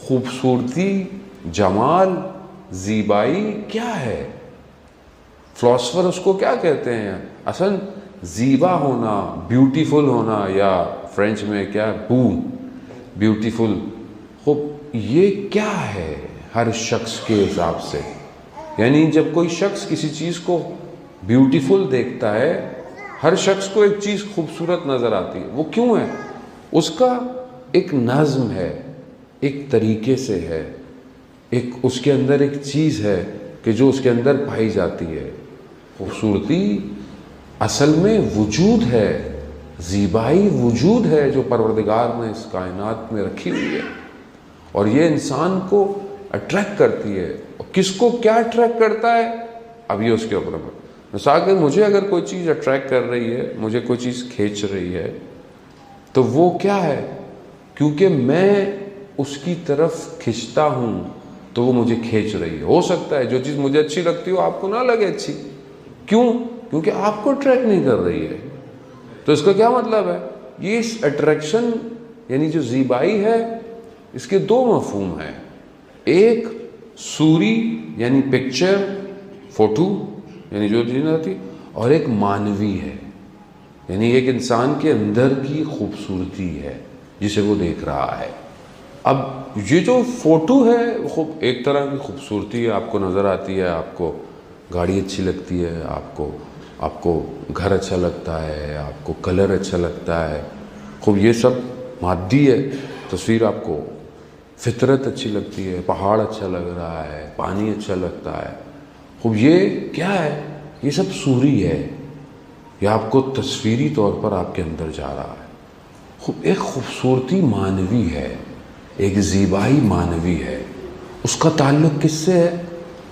خوبصورتی، جمال، زیبائی کیا ہے؟ فلاسفر اس کو کیا کہتے ہیں؟ اصل زیبا ہونا، بیوٹیفل ہونا، یا فرینچ میں کیا بو، بیوٹیفل، خوب یہ کیا ہے ہر شخص کے حساب سے؟ یعنی جب کوئی شخص کسی چیز کو بیوٹیفل دیکھتا ہے، ہر شخص کو ایک چیز خوبصورت نظر آتی ہے، وہ کیوں ہے؟ اس کا ایک نظم ہے، ایک طریقے سے ہے، ایک اس کے اندر ایک چیز ہے کہ جو اس کے اندر پائی جاتی ہے۔ خوبصورتی اصل میں وجود ہے، زیبائی وجود ہے جو پروردگار نے اس کائنات میں رکھی ہوئی ہے، اور یہ انسان کو اٹریکٹ کرتی ہے۔ اور کس کو کیا اٹریکٹ کرتا ہے، اب یہ اس کے اوپر ہے۔ مثال کہ مجھے اگر کوئی چیز اٹریکٹ کر رہی ہے، مجھے کوئی چیز کھینچ رہی ہے، تو وہ کیا ہے؟ کیونکہ میں اس کی طرف کھنچتا ہوں تو وہ مجھے کھینچ رہی ہے۔ ہو سکتا ہے جو چیز مجھے اچھی لگتی ہو آپ کو نہ لگے اچھی، کیوں؟ کیونکہ آپ کو اٹریکٹ نہیں کر رہی ہے۔ تو اس کا کیا مطلب ہے؟ یہ اس اٹریکشن یعنی جو زیبائی ہے، اس کے دو مفہوم ہیں، ایک صوری یعنی پکچر، فوٹو یعنی جو چیز آتی، اور ایک مانوی ہے، یعنی ایک انسان کے اندر کی خوبصورتی ہے جسے وہ دیکھ رہا ہے۔ اب یہ جو فوٹو ہے خوب ایک طرح کی خوبصورتی ہے، آپ کو نظر آتی ہے، آپ کو گاڑی اچھی لگتی ہے، آپ کو گھر اچھا لگتا ہے، آپ کو کلر اچھا لگتا ہے، خوب یہ سب مادی ہے۔ تصویر آپ کو فطرت اچھی لگتی ہے، پہاڑ اچھا لگ رہا ہے، پانی اچھا لگتا ہے، خوب یہ کیا ہے؟ یہ سب صوری ہے، یہ آپ کو تصویری طور پر آپ کے اندر جا رہا ہے۔ خوب ایک خوبصورتی مانوی ہے، ایک زیبائی مانوی ہے۔ اس کا تعلق کس سے ہے؟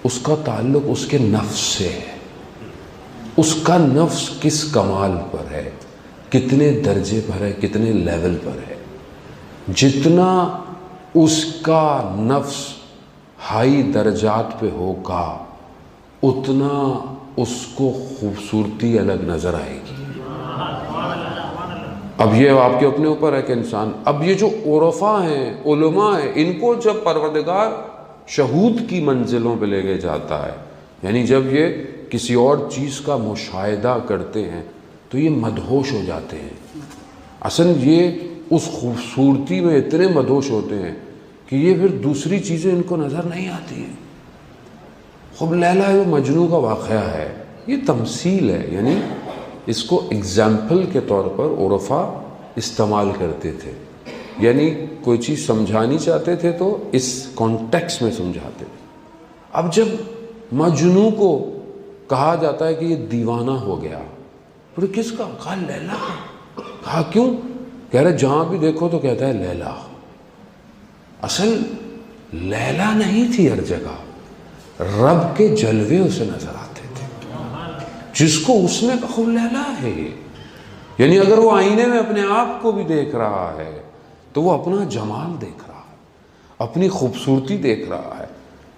اس کا تعلق اس کے نفس سے ہے۔ اس کا نفس کس کمال پر ہے، کتنے درجے پر ہے، کتنے لیول پر ہے۔ جتنا اس کا نفس ہائی درجات پہ ہوگا، اتنا اس کو خوبصورتی الگ نظر آئے گی۔ اب یہ آپ کے اپنے اوپر ہے کہ انسان، اب یہ جو عرفاء ہیں، علماء ہیں، ان کو جب پروردگار شہود کی منزلوں پہ لے کے جاتا ہے، یعنی جب یہ کسی اور چیز کا مشاہدہ کرتے ہیں تو یہ مدہوش ہو جاتے ہیں۔ اصل یہ اس خوبصورتی میں اتنے مدہوش ہوتے ہیں کہ یہ پھر دوسری چیزیں ان کو نظر نہیں آتی ہیں۔ خوب لیلا و مجنوں کا واقعہ ہے، یہ تمثیل ہے، یعنی اس کو اگزامپل کے طور پر عرفاء استعمال کرتے تھے، یعنی کوئی چیز سمجھانی چاہتے تھے تو اس کانٹیکس میں سمجھاتے تھے۔ اب جب مجنوں کو کہا جاتا ہے کہ یہ دیوانہ ہو گیا، پھر کس کا؟ کہا لیلا کا۔ کہا کیوں؟ کہہ رہے جہاں بھی دیکھو تو کہتا ہے لیلا۔ اصل لیلا نہیں تھی ہر جگہ، رب کے جلوے اسے نظر آتے تھے، جس کو اس نے کہا لیلا ہے یہ۔ یعنی اگر وہ آئینے میں اپنے آپ کو بھی دیکھ رہا ہے تو وہ اپنا جمال دیکھ رہا ہے، اپنی خوبصورتی دیکھ رہا ہے،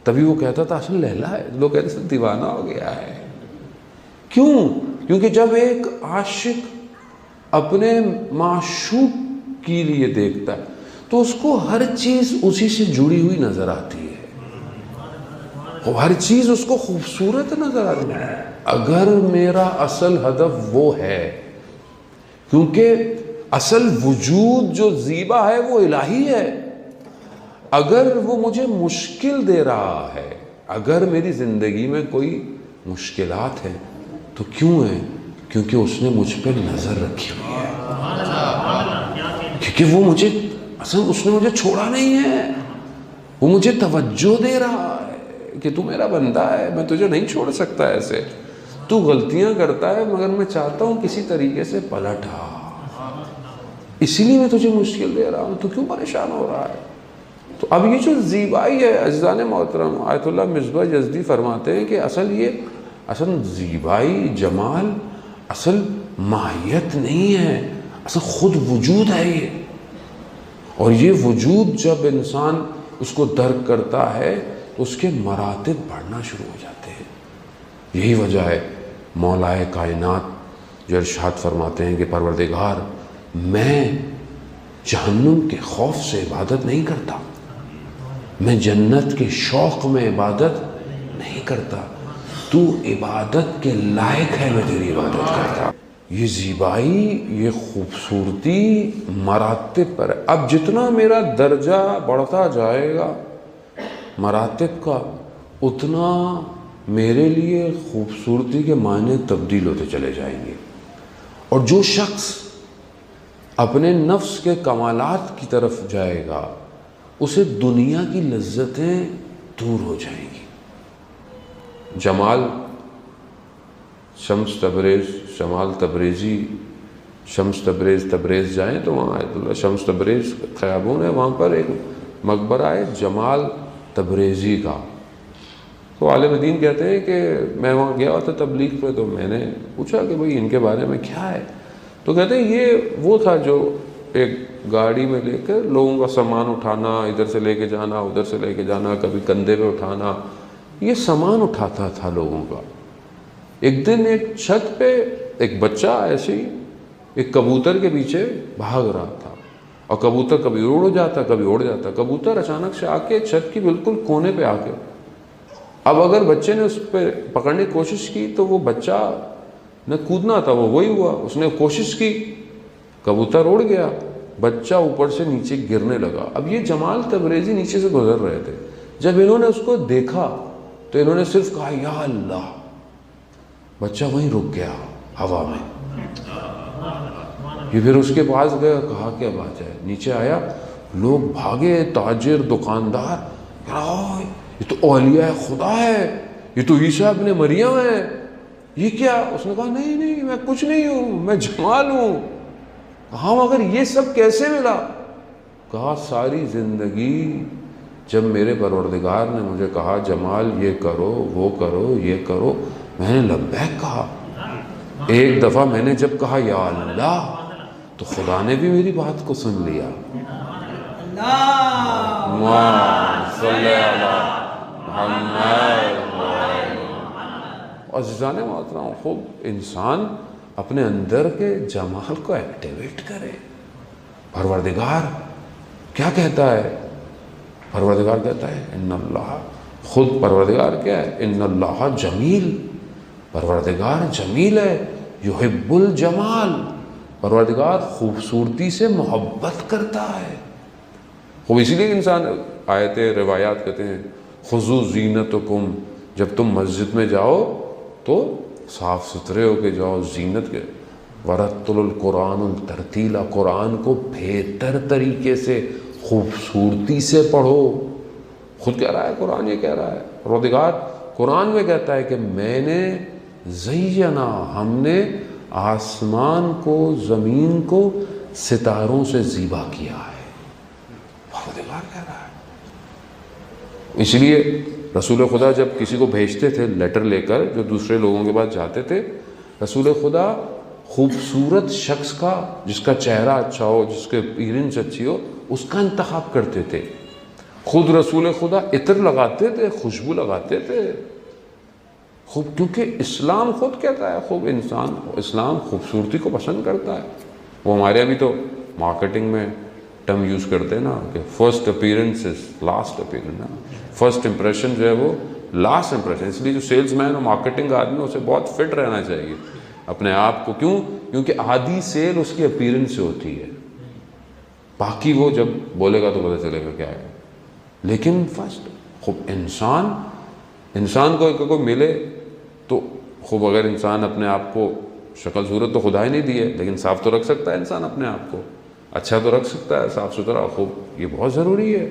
تبھی وہ کہتا تھا اصل لیلا ہے۔ لوگ کہتے تھے دیوانہ ہو گیا ہے۔ کیوں؟ کیونکہ جب ایک عاشق اپنے معشوق کے لیے دیکھتا ہے تو اس کو ہر چیز اسی سے جڑی ہوئی نظر آتی ہے، ہر چیز اس کو خوبصورت نظر آتی ہے۔ اگر میرا اصل ہدف وہ ہے، کیونکہ اصل وجود جو زیبا ہے وہ الہی ہے، اگر وہ مجھے مشکل دے رہا ہے، اگر میری زندگی میں کوئی مشکلات ہیں تو کیوں ہے؟ کیونکہ اس نے مجھ پہ نظر رکھی ہوئی ہے، کیونکہ وہ مجھے اصل اس نے مجھے چھوڑا نہیں ہے، وہ مجھے توجہ دے رہا ہے کہ تو میرا بندہ ہے، میں تجھے نہیں چھوڑ سکتا ایسے، تو غلطیاں کرتا ہے مگر میں چاہتا ہوں کسی طریقے سے پلٹ آ، اسی لیے میں تجھے مشکل دے رہا ہوں، تو کیوں پریشان ہو رہا ہے؟ تو اب یہ جو زیبائی ہے، عزیزان محترم، آیت اللہ مصباح یزدی فرماتے ہیں کہ اصل زیبائی، جمال اصل ماہیت نہیں ہے، اصل خود وجود ہے یہ، اور یہ وجود جب انسان اس کو درک کرتا ہے تو اس کے مراتب بڑھنا شروع ہو جاتے ہیں۔ یہی وجہ ہے مولائے کائنات جو ارشاد فرماتے ہیں کہ پروردگار میں جہنم کے خوف سے عبادت نہیں کرتا، میں جنت کے شوق میں عبادت نہیں کرتا، تو عبادت کے لائق ہے، میں تیری عبادت کرتا۔ یہ زیبائی، یہ خوبصورتی مراتب پر ہے۔ اب جتنا میرا درجہ بڑھتا جائے گا مراتب کا، اتنا میرے لیے خوبصورتی کے معنی تبدیل ہوتے چلے جائیں گے، اور جو شخص اپنے نفس کے کمالات کی طرف جائے گا اسے دنیا کی لذتیں دور ہو جائیں گی۔ جمال شمس تبریز جائیں تو وہاں آیت اللہ شمس تبریز خیابون ہے، وہاں پر ایک مقبرہ ہے جمال تبریزی کا۔ تو عالم دین کہتے ہیں کہ میں وہاں گیا تھا تبلیغ پہ، تو میں نے پوچھا کہ بھئی ان کے بارے میں کیا ہے، تو کہتے ہیں یہ وہ تھا جو ایک گاڑی میں لے کر لوگوں کا سامان اٹھانا، ادھر سے لے کے جانا ادھر سے لے کے جانا، کبھی کندھے پہ اٹھانا، یہ سامان اٹھاتا تھا لوگوں کا۔ ایک دن ایک چھت پہ ایک بچہ ایسے ہی ایک کبوتر کے پیچھے بھاگ رہا تھا، اور کبوتر کبھی اڑ جاتا کبھی اڑ جاتا۔ کبوتر اچانک سے آ کے چھت کی بالکل کونے پہ آ کے، اب اگر بچے نے اس پہ پکڑنے کی کوشش کی تو وہ بچہ نہ کودنا تھا، وہ وہی ہوا، اس نے کوشش کی، کبوتر اڑ گیا، بچہ اوپر سے نیچے گرنے لگا۔ اب یہ جمال تبریزی نیچے سے گزر رہے تھے، جب انہوں نے اس کو دیکھا تو انہوں نے صرف کہا یا اللہ، بچہ وہیں رک گیا ہوا میں۔ یہ پھر اس کے پاس گیا، کہا کیا بات ہے، نیچے آیا، لوگ بھاگے، تاجر دکاندار، یہ تو اولیاء خدا ہے، یہ تو عیسیٰ ابن مریم ہے، یہ کیا؟ اس نے کہا نہیں نہیں میں کچھ نہیں ہوں، میں جمال ہوں۔ کہا مگر یہ سب کیسے ملا؟ کہا ساری زندگی جب میرے پروردگار نے مجھے کہا جمال یہ کرو وہ کرو یہ کرو، میں نے لبیک کہا۔ ایک دفعہ میں نے جب کہا یا اللہ تو خدا نے بھی میری بات کو سن لیا۔ عزیزان محترم، خوب انسان اپنے اندر کے جمال کو ایکٹیویٹ کرے۔ پروردگار کیا کہتا ہے؟ پروردگار کہتا ہے ان اللہ، خود پروردگار کیا ہے؟ ان اللہ جمیل، پروردگار جمیل ہے، یحب الجمال، پروردگار خوبصورتی سے محبت کرتا ہے۔ خوب اسی لیے انسان آیتیں روایات کہتے ہیں خذوا زینتکم، جب تم مسجد میں جاؤ تو صاف ستھرے ہو کے جاؤ، زینت کے۔ ورتل القرآن ترتیلا، قرآن کو بہتر طریقے سے خوبصورتی سے پڑھو۔ خود کہہ رہا ہے قرآن، یہ کہہ رہا ہے پروردگار قرآن میں کہتا ہے کہ میں نے زینا، ہم نے آسمان کو زمین کو ستاروں سے زیبا کیا ہے، پروردگار کہہ رہا ہے۔ اس لیے رسول خدا جب کسی کو بھیجتے تھے لیٹر لے کر، جو دوسرے لوگوں کے پاس جاتے تھے، رسول خدا خوبصورت شخص کا، جس کا چہرہ اچھا ہو، جس کے اپیرنس اچھی ہو، اس کا انتخاب کرتے تھے۔ خود رسول خدا عطر لگاتے تھے، خوشبو لگاتے تھے، خوب، کیونکہ اسلام خود کہتا ہے خوب اسلام خوبصورتی کو پسند کرتا ہے۔ وہ ہمارے ابھی تو مارکیٹنگ میں ٹرم یوز کرتے ہیں نا کہ first appearance is last appearance, first impression جو ہے وہ لاسٹ امپریشن۔ اس لیے جو سیلز مین اور مارکیٹنگ آدمی اسے بہت فٹ رہنا چاہیے اپنے آپ کو، کیوں؟ کیونکہ آدھی سیل اس کی اپیرنس سے ہوتی ہے، باقی وہ جب بولے گا تو پتہ چلے گا کیا ہے۔ لیکن فرسٹ خوب انسان کو کوئی ملے تو خوب، اگر انسان اپنے آپ کو، شکل صورت تو خدا ہی نہیں دی ہے، لیکن صاف تو رکھ سکتا ہے انسان اپنے آپ کو، اچھا تو رکھ سکتا ہے، صاف ستھرا، خوب، یہ بہت ضروری ہے۔